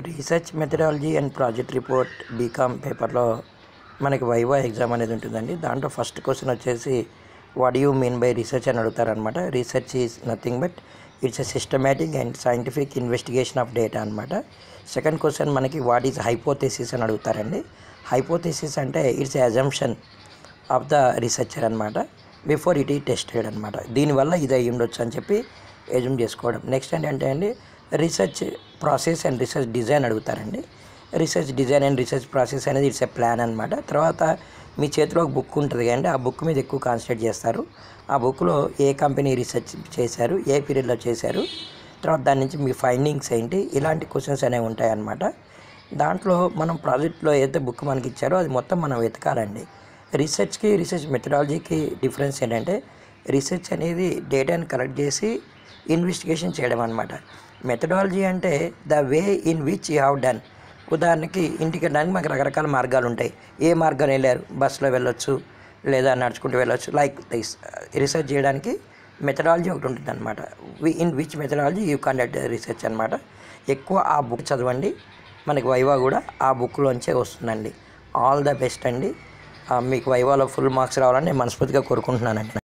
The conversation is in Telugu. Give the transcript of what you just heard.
Research methodology and project report BCom పేపర్లో మనకి వైవా ఎగ్జామ్ అనేది ఉంటుందండి. దాంట్లో ఫస్ట్ క్వశ్చన్ వచ్చేసి what you mean by research అని అడుగుతారనమాట. Research is nothing but it's a systematic and scientific investigation of data అనమాట. సెకండ్ క్వశ్చన్ మనకి వాట్ ఈజ్ హైపోథెసిస్ అని అడుగుతారండి. హైపోథెసిస్ అంటే it's a assumption of the researcher అనమాట బిఫోర్ ఇట్ ఈ టెస్టెడ్ అనమాట. దీనివల్ల ఇది అయ్యి ఉండొచ్చు అని చెప్పి ఎజ్యూమ్ చేసుకోవడం. నెక్స్ట్ ఏంటంటే అండి research process and research design అడుగుతారండి. Research design and research process అనేది ఇట్స్ ఎ ప్లాన్ అనమాట. తర్వాత మీ చేతిలో ఒక బుక్ ఉంటుంది కదండి, ఆ బుక్ మీద ఎక్కువ కాన్సన్ట్రేట్ చేస్తారు. ఆ బుక్లో ఏ కంపెనీ రీసెర్చ్ చేశారు, ఏ పీరియడ్లో చేశారు, తర్వాత దాని నుంచి మీ ఫైండింగ్స్ ఏంటి, ఇలాంటి క్వశ్చన్స్ అనేవి ఉంటాయన్నమాట. దాంట్లో మనం ప్రాజెక్ట్లో ఏదైతే బుక్ మనకి ఇచ్చారో అది మొత్తం మనం వెతకాలండి. రీసెర్చ్కి రీసెర్చ్ మెథడాలజీకి డిఫరెన్స్ ఏంటంటే రీసెర్చ్ అనేది డేటాని కలెక్ట్ చేసి ఇన్వెస్టిగేషన్ చేయడం అనమాట. మెథడాలజీ అంటే the way in which you have done. ఉదాహరణకి ఇంటికి వెళ్ళడానికి మాకు రకరకాల మార్గాలు ఉంటాయి. ఏ మార్గం వెళ్ళారు, బస్సులో వెళ్ళొచ్చు లేదా నడుచుకుంటూ వెళ్ళొచ్చు. లైక్ దిస్ రీసెర్చ్ చేయడానికి మెథడాలజీ ఒకటి ఉంటుంది అనమాట. In which methodology you conduct research అనమాట. ఎక్కువ ఆ బుక్ చదవండి, మనకి వైవా కూడా ఆ బుక్లోంచే వస్తుందండి. ఆల్ ద బెస్ట్ అండి. మీకు వైవాలో ఫుల్ మార్క్స్ రావాలని నేను మనస్ఫూర్తిగా కోరుకుంటున్నానండి.